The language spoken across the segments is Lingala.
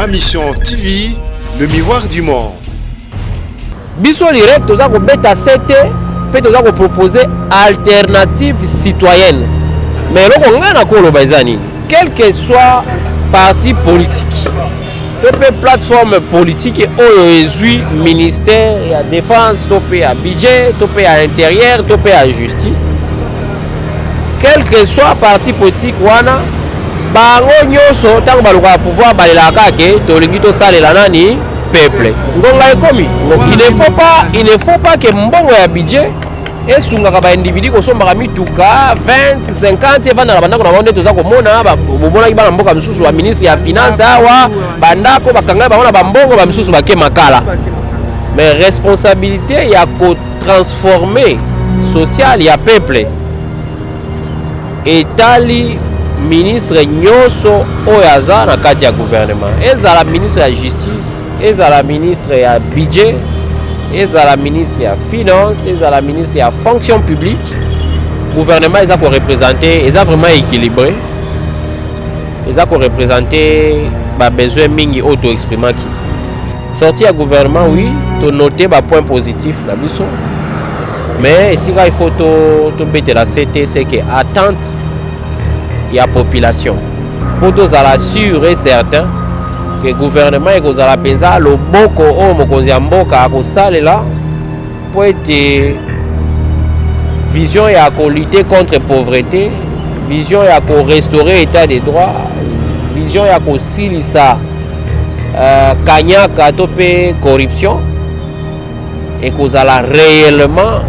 Ma mission TV, le miroir du monde. Biso direct, nous avons bêta CT, puis nous avons proposé alternative citoyenne. Mais là, on a encore le bazani. Quel que soit parti politique, topé plateforme politique, au ministère, il y a défense, topé à budget, topé à intérieur, topé à justice. Quel que soit parti politique, wana, bango nyoso tant que pouvoir balelaka ke tolingi to salela nani peuple. Ngonga ekomi. Il ne faut pas que mbongo ya budget et sungaka ba individu ko sombaka mituka 20 50 evana bandako na bonde toza komona ba bomona ki bana mboka misusu wa ministre ya finance awa bandako bakanga ba ona ba mbongo ba misusu bake makala. Mais responsabilité ya ko transformer social ya peuple. Etali ministre nyoso oyaza na kati ya gouvernement. Ezala ministre ya justice, ezala ministre ya budget, ezala ministre ya finance, ezala ministre ya fonction publique. Gouvernement eza ko représenter, eza vraiment équilibré. Eza ko représenter ba besoin mingi auto exprimer ki. Sorti ya gouvernement oui, to noter ba point positif na biso. Mais si il faut to bête la CT, c'est que attente il y a population. Pour tous à la sûr et certain que le gouvernement et que la pensa le boko o mokozi mboka a sale là pour être vision et à lutter contre pauvreté, vision et à restaurer l'état des droits, vision et à silisa kanyaka topé corruption et que la réellement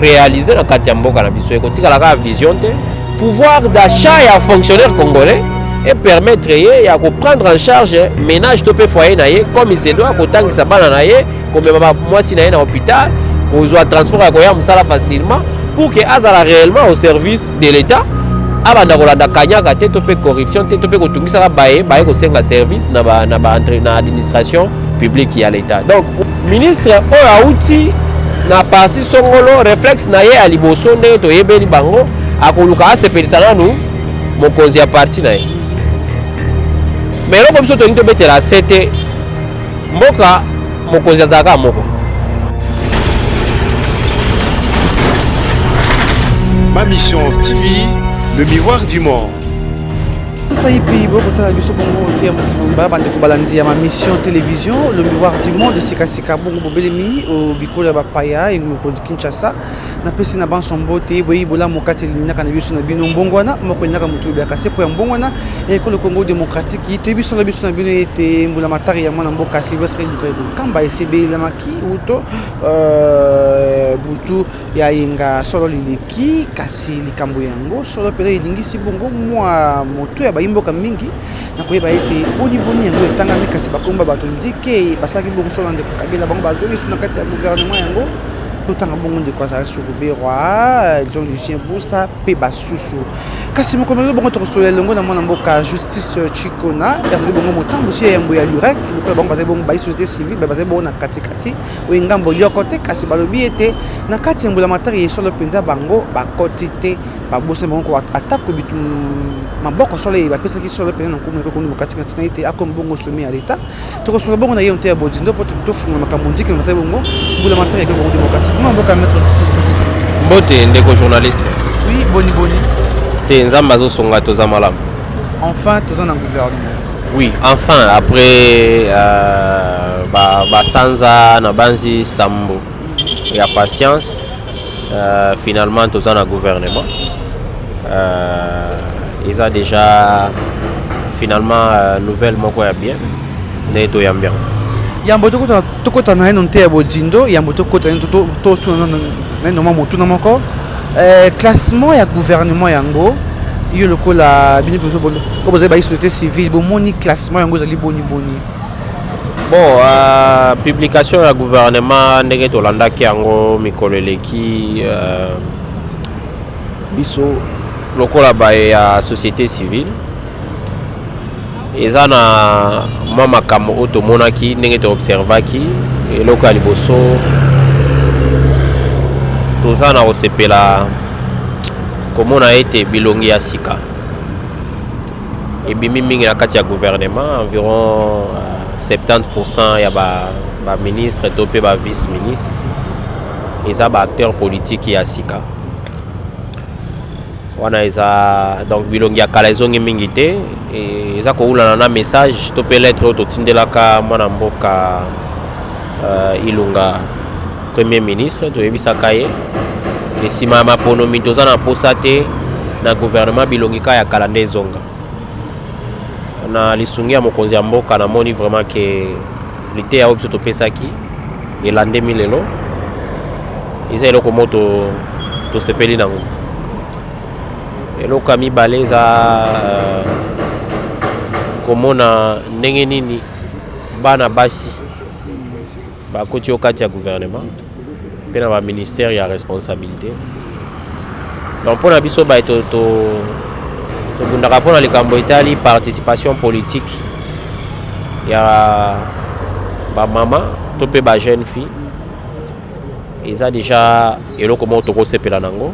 réaliser dans Katiamboka na biso ekotika la vision te pouvoir d'achat ya fonctionnaire congolais et permettre ya ko prendre en charge ménage topé foyer na ye comme il se doit ko tangisa bana na ye comme baba mwasi na ye na hôpital ko zo transport ya ko ya musala facilement pour que azala réellement au service de l'état abanda ko landa kanyaka te topé corruption te topé ko tungisa baye ko senga service na administration publique ya l'état. Donc ministre oya outi na parti songolo réflexe na ye aliboso nde to yebeli bango akoluka asepelisa nanu mokonzi ya parti na ye. Mais loko biso tolingi tobetela CT mboka mokonzi azalaka moko. Ma mission TV, le miroir du monde. Ça y est, ma mission télévision, le miroir du monde, c'est Kasika Bongo Belemi, au Bikola Bapaya, et nous Kinshasa. Na pesi na ban sombote boyi bola mokati linaka na biso na bino mbongwana moko linaka mutu bya kase po ya mbongwana et ko le Congo démocratique te biso na bino ete mbula matari ya mwana mboka Sylvestre Lukwebo kamba ECB la maki uto butu ya inga solo liliki kasi likambo yango solo pele idingisi bongo mwa moto ya bayimboka mingi na koyeba ete boni yango etanga mikasi bakomba bato ndike basaki bongo solo ndeko kabila bango bazoli suna kati ya gouvernement yango tout en bon de quoi ça sur le roi John Lucien Bousta pe basusu kasi mo komelo bongo to soleil longo na mona mboka justice chikona kasi bongo motambo si yambo ya lurek ko bongo baze bongo ba société civile baze bongo na katikati o ngambo yokote kasi balobi ete na kati yambo la matari solo penza bango ba kotite ba bosse bongo ko attaque bitu maboko soleil ba pesa ki solo penza ko mo ko no katikati na ete akom bongo somi ya leta to ko solo bongo na yonte ya bodzindo poto to funga makamonji ke matari bongo bula matari ke bongo démocratique Mbote ndeko journaliste. Oui, boni. Te nzamba zo songa toza malamu. Enfin, toza na gouvernement. Oui, enfin après sanza na banzi sambo. Il y a patience. Finalement toza na gouvernement. Ils ont déjà finalement nouvelle moko ya bien. Neto ya bien. Yambo tokota na eno nte bodzindo yambo tokota to no motu na moko classement ya gouvernement yango yo lokola bini biso bondo ko boza ba société civile bo moni classement yango zali boni bon publication ya gouvernement ndenge to landaki yango mikolo eleki biso lokola ba ya société civile eza na mwa makambo oyo tomonaki ndenge toobservaki eloko ya liboso toza na kosepela komona ete bilongi ya sika et bimi mingi na kati ya gouvernement environ 70% ya ba ministre topé ba vice ministre eza ba acteur politique ya sika wana eza donc bilongi ya kala ezongi mingi te eza koulana na message topé lettre oyo totindelaka mwana mboka Ilunga premier ministre toyebisaka ye esima ya maponomi toza na posa te na gouvernement bilongi ka ya kala nde ezonga na lisungi ya mokonzi ya mboka namoni vraiment ke lite ya oyo biso topesaki elandemi lelo eza eloko mo tosepeli nango eloko ya mibale eza komona ndenge nini bana basi bakoti yo kati ya gouvernement mpe na baministère ya responsabilité donc mpona biso baye tobundaka mpona likambo etali participation politique ya bamama to mpe bajeune fille eza déjà eloko moko tokosepela nango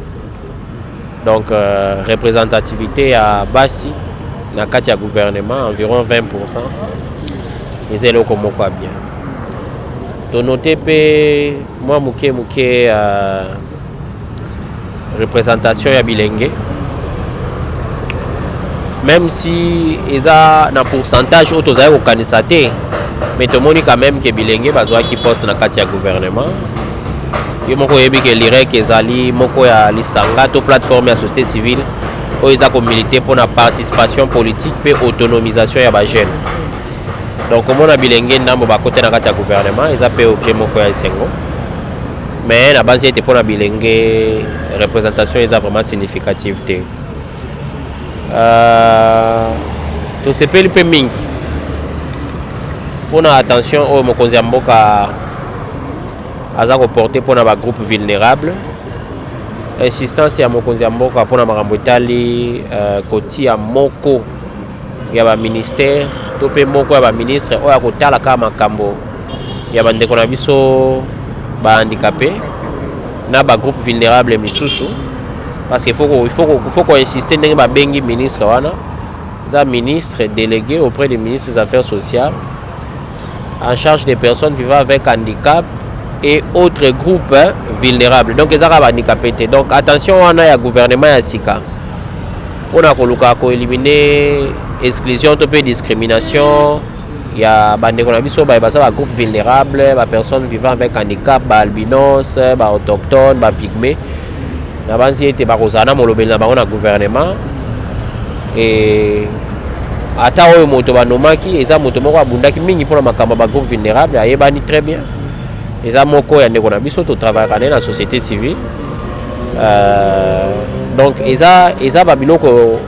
donc représentativité ya basi na kati ya gouvernement environ 20% eza eloko moko ya bien tonote mpe mwa muke représentation ya bilenge même si eza na pourcentage oyo tozali kokanisa te mais tomoni quand même ke bilenge bazwaki poste na kati ya gouvernement yo moko oyebi ke lirek ezali moko ya lisanga to plateforme ya société civile oyo eza komilite mpona participation politique mpe autonomisation ya bajeune donc omona bilenge ndambo bakote na kati ya gouvernement eza mpe objet moko ya esengo mais na base ete mpona bilenge représentation eza vraiment significative te tosepeli mpe mingi mpona attention oyo mokonzi ya mboka aza koporte mpona bagroupe vulnérable insistance ya mokonzi ya mboka mpona makambo etali kotia moko ya baministère to mpe moko ya baministre oyo akotala kaka makambo ya bandeko na biso bahandicapé na bagroupe vulnérable misusu parce que il faut koinsister ndenge babengi ministre wana eza ministre délégué auprès des ministres des affaires sociales en charge des personnes vivant avec handicap et autres groupes vulnérables donc ezaka bahandicapé te donc attention wana ya gouvernement ya sika mpona koluka koéliminer exclusion to mpe discrimination ya bandeko na biso baye baza bagroupe vulnérable bapersone vivant avec handicap baalbinos baautochtone bapigme na banzi ete bakozala na molobeli na bango na gouvernement ata oyo moto banomaki eza moto moko abundaki mingi mpona makambo ya bagroupe vulnérable ayebani très bien eza moko ya ndeko na biso totravaillaka naye na société civile donc eza babiloko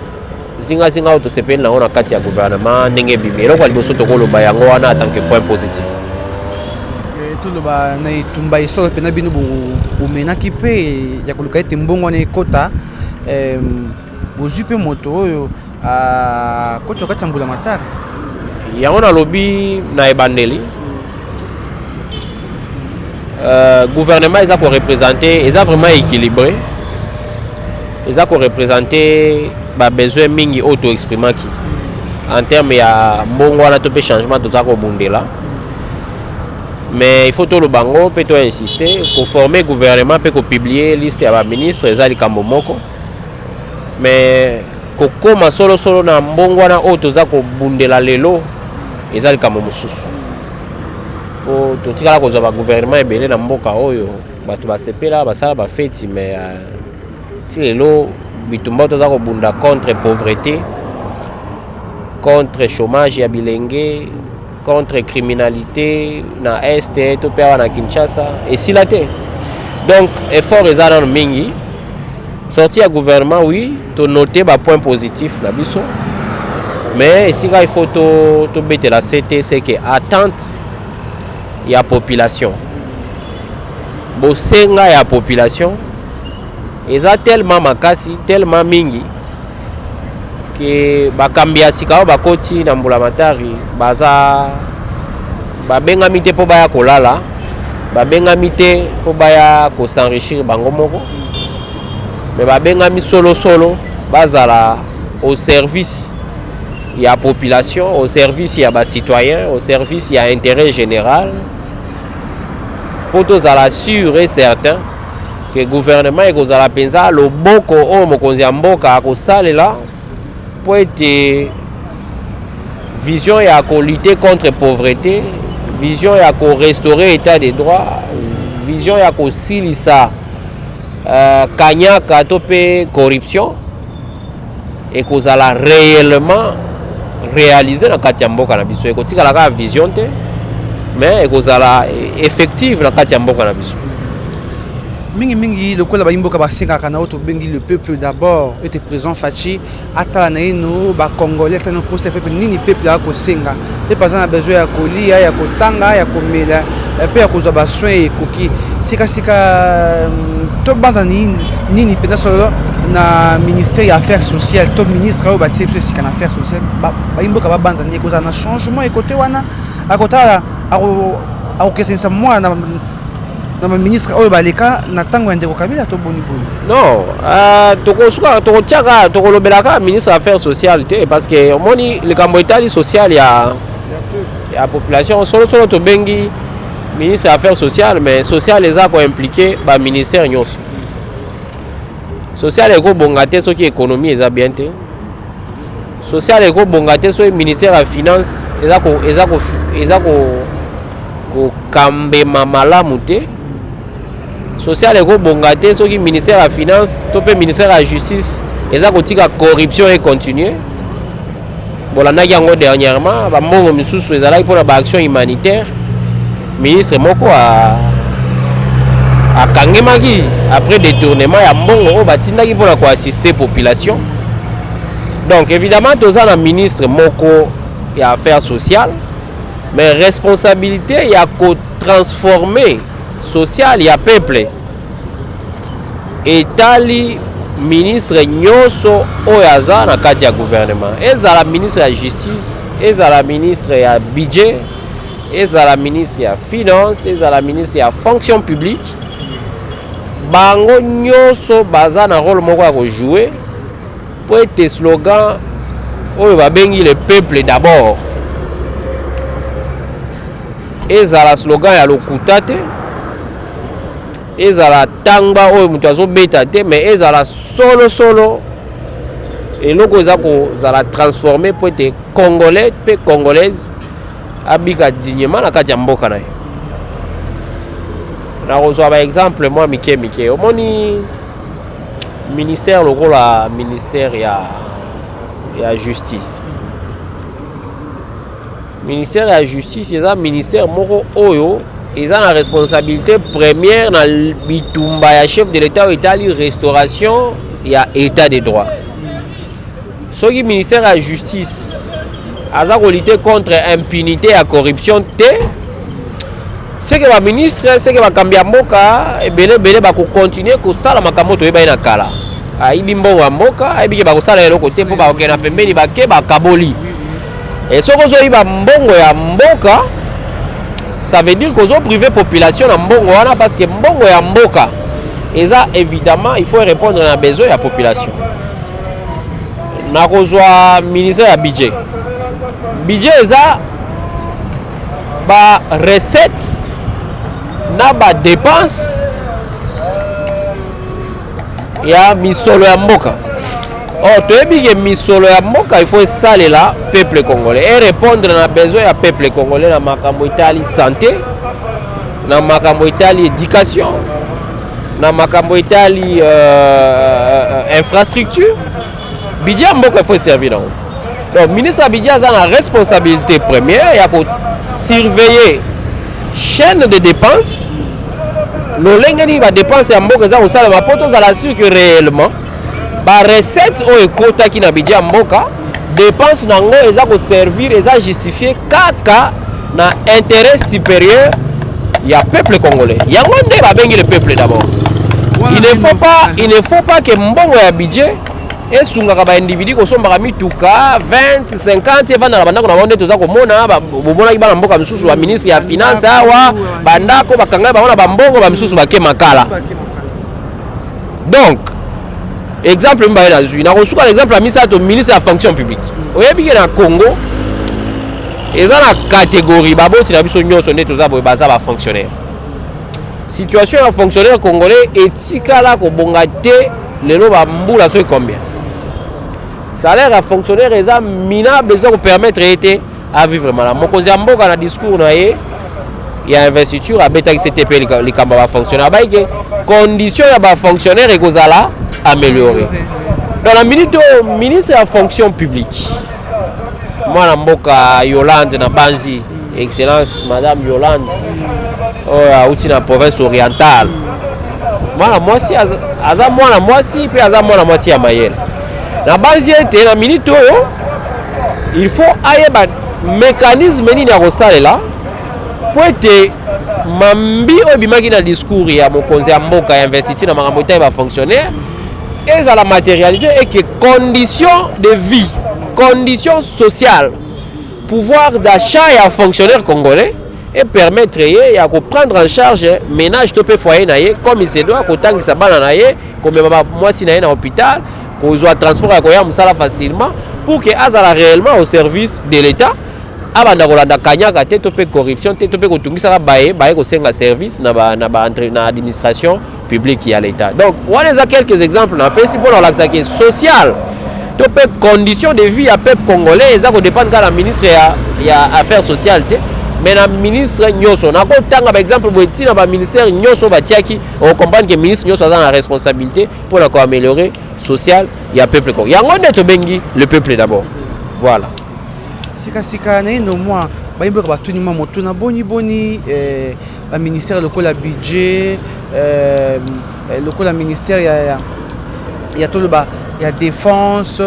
zingazinga oyo tosepeli nango na kati ya gouvernement ndenge bibi eloko ya liboso tokoloba yango wana en tant que point positif toloba na etumba esolo mpena bino bomenaki mpe ya koluka ete mbongo wana ekota bozwi mpe moto oyo koti wakati ya mbula matari yango nalobi na ebandeli gouvernement eza koreprésente eza vraiment équilibré eza koreprésente babesoin mingi oyo toexprimaki en terme ya mbongo wana to mpe changement toza kobundela mais il faut toloba ngo mpe toinsiste koforme gouvernement mpe kopublier liste ya baministre eza likambo moko mais kokoma solosolo na mbongo wana oyo toza kobundela lelo eza likambo mosusu po totikala kozwa bagouvernement ebele na mboka oyo bato basepela basala bafeti mais ti lelo bitumba toza kobunda contre pauvreté contre chômage ya bilenge contre criminalité na este to mpe awa na Kinshasa esila te donc effort eza nano mingi sorti ya gouvernement oui tonote bapoint positif na biso mais esika il faut tobetela sete c'est que attente ya population bosenga ya population eza tellement makasi tellement mingi ke bakambi ya sika oyo bakoti na mbula matari baza babengami te mpo baya kolala babengami te mpo baya kosenrichir bango moko mais babengami solosolo bazala au service ya population, au service ya ba citoyen, au service ya intérêt général. Pour tous à la sûr et certain que le gouvernement est aux penza le boko o mokonzi ya mboka akosalela pour être vision ya ko lutter contre pauvreté, vision ya ko restaurer état de droit, vision ya ko silisa kanyaka to pe corruption et kozala réellement réaliser na kati ya mboka na biso ekotikala ka vision te mais ekozala effective na kati ya mboka na biso. Mingi lokola bayimboka basengaka na oto bengi le peuple d'abord était présent Fachi atala na ino ba congolais tano poste peuple nini peuple a ko senga pe pas na besoin ya kolia ya kotanga ya komela pe ya kozwa ba soin ekoki sika to banda nini pena solo na ministère ya affaires sociales to ministre o batie so sika na affaires sociales bayimboka ba banza ni kozana na changement ekote wana akotala ako kesensa moi na ministre oyo baleka na tango ndeko Kabila to boni. Non, tokolobelaka ministre affaires sociales parce que moni le kamboitali social ya population solo to bengi ministre affaires sociales mais social les a ko impliqué ba ministère nyonso. Social eko bongate soki économie eza bien te. Social eko bongate so ministère ya finance eza ko kambema malamu te. Social eko bongate soki ministère ya finance to pe ministère ya justice eza kotika corruption et continuer. Bolandaki yango dernièrement ba mbongo misusu ezalaki mpona ba action humanitaire. Ministre moko akangemaki après détournement ya mbongo oyo batindaki mpona koassister population. Donc évidemment toza na ministre moko ya affaires sociales mais responsabilité ya ko transformer social ya peuple etali ministre nyonso oyo aza na kati ya gouvernement ezala ministre ya justice ezala ministre ya budget ezala ministre ya finance ezala ministre ya fonction publique bango nyonso baza na rôle moko ya kojouer po ete slogan oyo babengi le peuple d'abord ezala slogan ya lokuta te ezala tangba oyo mutu azobeta te mais ezala solo eloko eza kozala transformé po ete congolais pe congolaise abika dignement na kati ya mboka na ye. nakozwa ba exemple mwa mike omoni ministère lokola ministère ya justice. Ministère ya justice eza ministère moko oyo eza na responsabilité première na bitumba ya chef de l'état oyo etali restauration ya état de droit. Soki ministère ya justice aza kolite contre impunité ya corruption te seke ba ministre seke bakambi ya mboka ebele bakokontinue kosala makambo toyeba ye na kala ayibi mbongo ya mboka ayibike bakosala eloko te mpo bakokenda pembeni bake bakaboli. Et si vous avez mbongo ya mboka, ça veut dire que vous avez privé population na mbongo wana parce que mbongo ya mboka, et ça évidemment il faut répondre à besoin de la population. Na kozwa ministère ya budget. Budget eza ba recette na ba dépense ya misolo ya mboka. Oh, tu es bien misolo ya mboka, il faut salela peuple congolais et répondre à besoin ya peuple congolais na makambo itali santé, na makambo itali éducation, na makambo itali infrastructure. Budget mboka il faut servir donc. Donc ministre budget a la responsabilité première ya ko surveiller chaîne de dépenses. Lolengeni ba dépenses ya mboka za ko sala ba poto za la sûr que réellement ba recette o ekotaki na budget mboka dépense nango eza ko servir eza justifier kaka na intérêt supérieur ya peuple congolais. Yango nde ba bengi le peuple d'abord. Il ne faut pas que mbongo ya budget esungaka ba individu ko sombaka mituka 20 50 evana na bandako na bonde toza komona bomona ki bana mboka misusu wa ministre ya finance awa bandako bakanga baona ba mbongo ba misusu bakema kala. Donc exemple mbaye nazwi na kosuka exemple ya misato ministre ya fonction publique oyebi ke na Congo eza na catégorie baboti na biso nyonso nde toza boye baza ba fonctionnaire. Situation ya fonctionnaire congolais etikala kobonga te lelo ba mbula so combien. Salaire ya fonctionnaire eza minable eza ko permettre été à vivre mal. Mokonzi ya mboka na discours na ye ya investiture abetaki CTP likamba ba fonctionnaire baike condition ya ba fonctionnaire ekozala améliorer. Dans la minute ministre ya fonction publique mwana mboka Yolande na Banzi excellence madame Yolande auti na province orientale mwana mwasi aza mwana mwasi pe aza mwana mwasi ya mayele na Banzi ete na minute oyo il faut ayeba mécanisme nini ya kosalela po ete mambi oyo bimaki na discours ya mokonzi ya mboka ya investiture na makambo ete ba fonctionnaire ezala matérialisé et que conditions de vie, conditions sociales, pouvoir d'achat et fonctionnaire congolais et permettre à prendre en charge ménage topé foyer naie comme il se doit autant que ça bana naie comme moi si naie na hôpital qu'on soit transport à koya musala facilement pour que azala réellement au service de l'état abanda kolanda kanyaka te topé corruption te topé kotungisa bae ko senga service na administration publique à l'état. Donc on a quelques exemples na pesi pour l'accès social topé conditions de vie à peuple congolais ça ko dépend de la ministre ya affaires sociales te mais na ministre nyoso na ko tanga par exemple boiti na ba ministère nyoso batiaki on comprend que ministre nyoso a la responsabilité pour améliorer social ya peuple congolais yango neto bengi le peuple d'abord. Voilà. Sika na ino mwa bayimbo ka batuni mwa moto na boni la ministère lokola budget lokola ministère ya toloba ya défense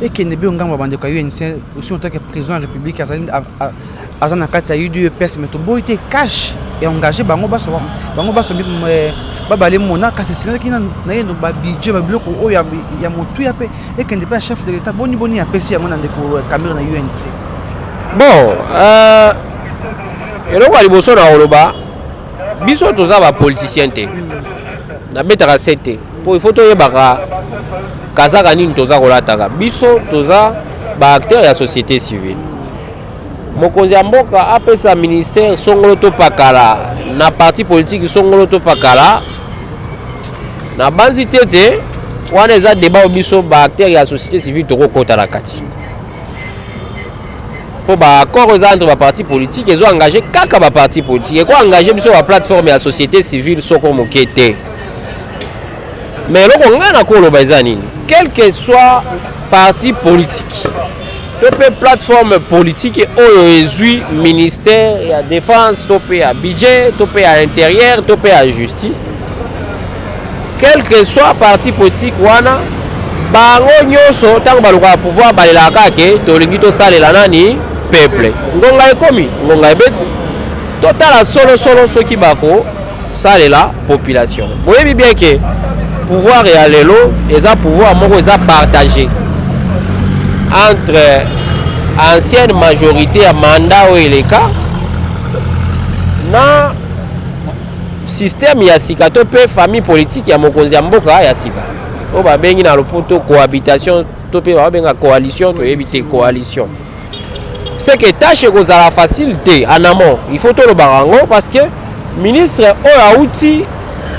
et que ne bi ngamba bande ka UNC aussi en tant que président de la République azana kati ya UDPS mais to boité cash et engagé bango baso babale mona kasi singa kina na yendo ba budget ba biloko oyo ya motu ya pe et que ne pas chef de l'état boni ya pesi ya mona ndeko caméra na UNC. Bon eloko liboso na oloba biso toza ba politicien te na betaka sete po il faut toyebaka kazaka nini toza kolataka biso toza ba acteur ya société civile mokonzi ya mboka apesa ministère songolo to pakala na parti politique songolo to pakala na banzi tete wana eza débat biso ba acteur ya société civile toko kota la kati pour ba accord eza entre ba parti politique ezo engagé kaka ba parti politique et ko engagé biso ba plateforme ya société civile soko mokete mais loko ngana ko lo bazani quel que soit parti politique topé plateforme politique oyo ezui ministère ya défense topé ya budget topé ya intérieur topé ya justice quel que soit parti politique wana bango nyonso tango baluka pouvoir balelaka ke tolingi tosalela nani peuple ngonga ekomi ngonga ebeti totala solo soki bako salela population boyebi bien que pouvoir ya lelo eza pouvoir moko eza partagé entre ancienne majorité à mandat ou les cas na système ya sika to pe famille politique ya mokonzi ya mboka ya sika o ba bengi na lopoto cohabitation to pe ba benga coalition to éviter coalition c'est que tâche kozala facilité en amont il faut to lo barango parce que ministre o auti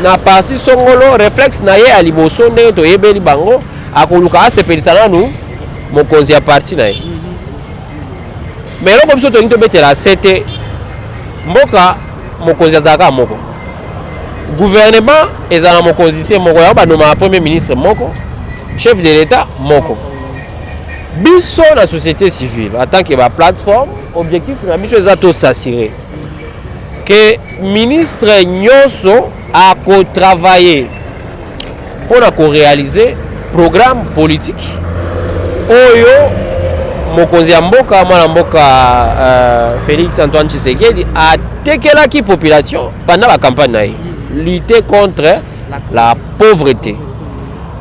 na parti songolo réflexe na ye aliboso ndenge to yebeli bango akoluka asepelisa nanu mokonzi ya parti na ye mais loko biso tolingi tobetela sete mboka mokonzi azalaka moko gouvernement ezala mokonzi se moko ya banoma premier ministre moko chef de l'état moko biso na société civile en tant que ba plateforme objectif na biso eza to s'assurer que ministre nyonso a travailler pour réaliser programme politique oyo mokonzi ya mboka mwana mboka Félix Antoine Tshisekedi a tekelaki population pendant la campagne na ye lutter contre la pauvreté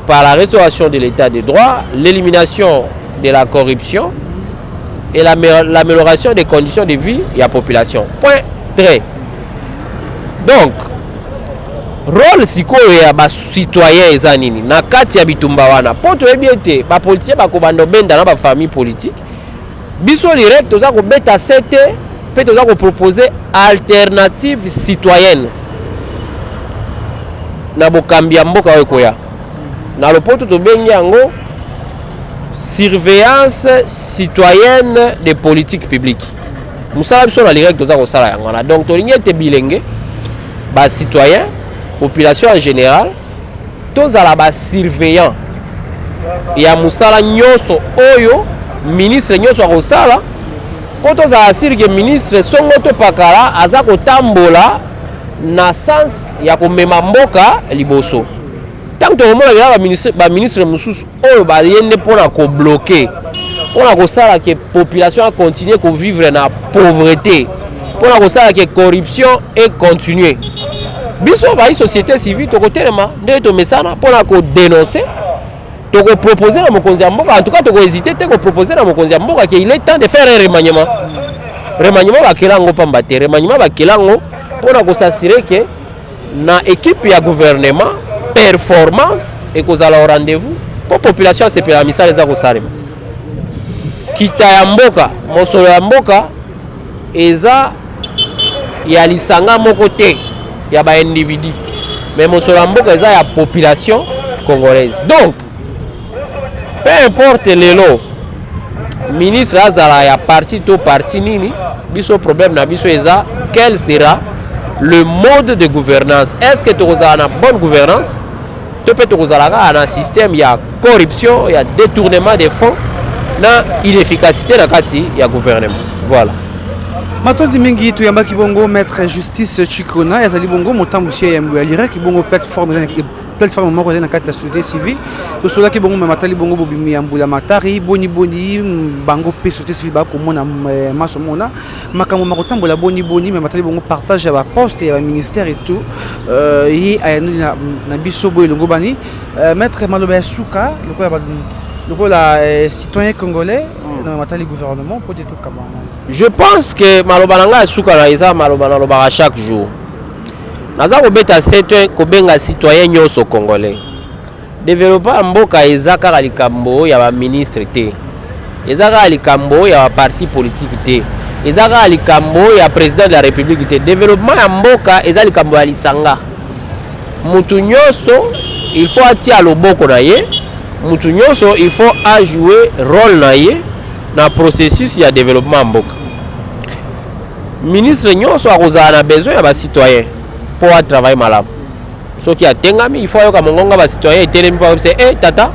par la restauration de l'état de droit, l'élimination de la corruption et l'amélioration des conditions de vie de la population. Point 3. Donc rôle sikoyo ya ba citoyen eza nini na kati ya bitumba wana po toyebi ete ba politicien bakobanda benda na ba famille politique biso direct toza ko beta sete pe toza ko proposer alternative citoyenne na bokambi ya mboka oyo koya na lopoto tobengi yango surveillance citoyenne des politiques publiques. Musala biso na direct toza ko sala yango na donc tolingi ete bilenge ba citoyen population en général tozala ba surveillant ya musala nyonso oyo ministre nyonso akosala po tozala asire ke ministre songo to pakala aza kotambola na sens ya komema mboka liboso. Tant que ba ministre mususu oyo ba yende pona ko bloquer pona ko sala ke population continue ko vivre na pauvreté pona ko sala ke corruption et continuer biso ba société civile to kotelema nde to mesana pona ko dénoncer to ko proposer na mokonzi ya mboka en tout cas to ko hésiter te ko proposer na mokonzi ya mboka que il est temps de faire un remaniement ba kelango pamba te remaniement ba kelango pona ko s'assurer que na équipe ya gouvernement performance et kozala au rendez-vous pour population sepela misala eza kosalema kita ya mboka mosolo ya mboka eza ya lisanga moko te ya ba individu mais mosolo ya mboka eza ya population congolaise. Donc peu importe lelo ministre azala ya parti to parti nini biso problème na biso eza quel sera le mode de gouvernance. Est-ce que tu as une bonne gouvernance? Tu peux avoir un système, il y a corruption, il y a détournement des fonds, il y a inefficacité dans le gouvernement. Voilà. Matozi mingi tu yamba kibongo maître justice Chikona ya zali bongo motambusia ya mbuyalira kibongo plateforme moko na kati ya société civile to sola kibongo matali bongo bobimi ya mbula matari boni bango pe société civile ba komona maso mona makambo makotambola boni mais matali bongo partage ya ba poste ya ministère et tout yi ayanu na biso boy longo bani maître Maloba Suka lokola citoyen congolais dans matali gouvernement pour dire tout comment. Je pense que Maloba nanga Suka na isa Maloba na loba chaque jour. Naza ko beta c'est ko benga citoyen nyoso congolais. Développer mboka ezaka likambo ya ba ministre te. Ezaka likambo ya ba parti politique te. Ezaka likambo ya président de la république te. Développement ya mboka ezali likambo ya lisanga. Mutu nyoso il faut atia loboko na ye. Mutu nyoso il faut a jouer rôle na ye na processus ya développement mboka. Ministre nyonso akozala na besoin ya ba citoyen pour travailler malamu. Soki atengami il faut yoka mongonga ba citoyen etelemi pa se tata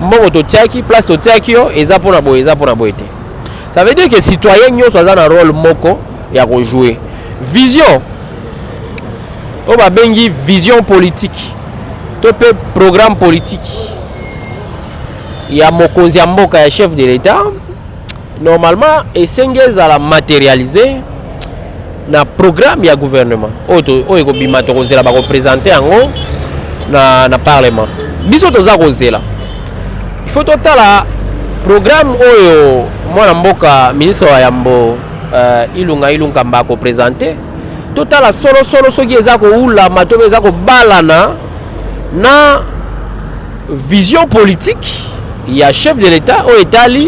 mbongo to tiaki place to tiaki yo eza pona boye te. Ça veut dire que citoyen nyonso aza na rôle moko ya ko jouer. Vision o ba bengi vision politique. To pe programme politique. Ya mokonzi ya mboka ya chef de l'État normalement esengeza la matérialiser na programme ya gouvernement oyo kobima tokozela ba représenter yango na parlement biso toza kozela il faut totala programme oyo mwana mboka ministre wa yambo ilunga mba ko présenter totala solo soki eza ko ula matobe eza ko balana na vision politique il y a chef de l'État au Italie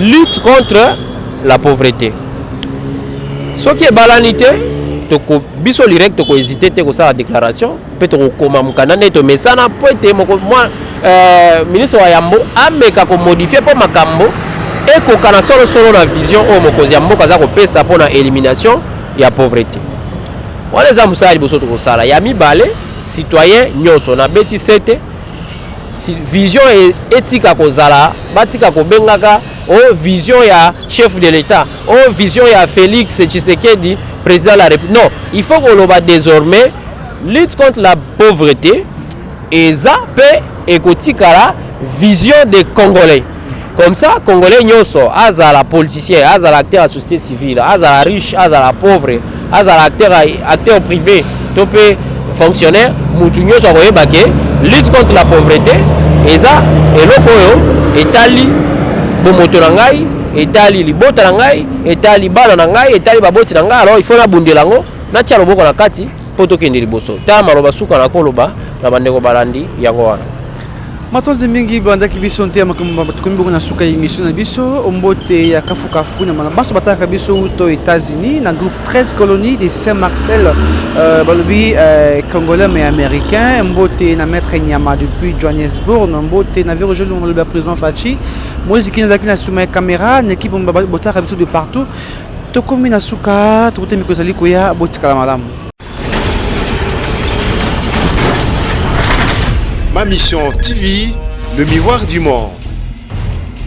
lutte contre la pauvreté. Ce qui est balanité, toko biso direct toko hésiter te ko sa déclaration, peut to koma mukana to mesana poete moi ministre wa Yambo ameka ko modifier pour makambo et ko kana solo na vision o mokozi ya mboka za ko pesa pona élimination ya pauvreté. Wale za musali boso to sala ya mibale citoyen nyoso na beti sete vision éthique à kozala batika ko bengaka o vision ya chef de l'État o vision ya Félix Tshisekedi président de la République. Non, il faut qu'on le désormais lutte contre la pauvreté et ça peut écouter la vision des Congolais. Comme ça, Congolais nyoso azala politicien, azala acteur de la société civile, azala riche, azala pauvre, azala acteur privé, topé fonctionnaire, mutu nyoso koyebake lutte contre la pauvreté et ça eloko oyo etali bomoto na ngai etali libota na ngai etali bana na ngai etali baboti na ngai alors il faut na bundela ngo na tia loboko na kati po tokende liboso ta maloba suka na koloba na bandeko balandi yango wana. Matonzi mingi bandaki biso nte makombi bongo na suka émission na biso ombote ya kafu na mana baso bataka biso uto États-Unis na groupe 13 colonies de Saint-Marcel balobi congolais mais américain mbote na maître Nyama depuis Johannesburg mbote na vero joli na prison Fachi Moïse Kinazaki na suma caméra na équipe botaka biso de partout tokomi na suka tokote mikozali koya botikala malamu. Ma mission TV, le miroir du monde.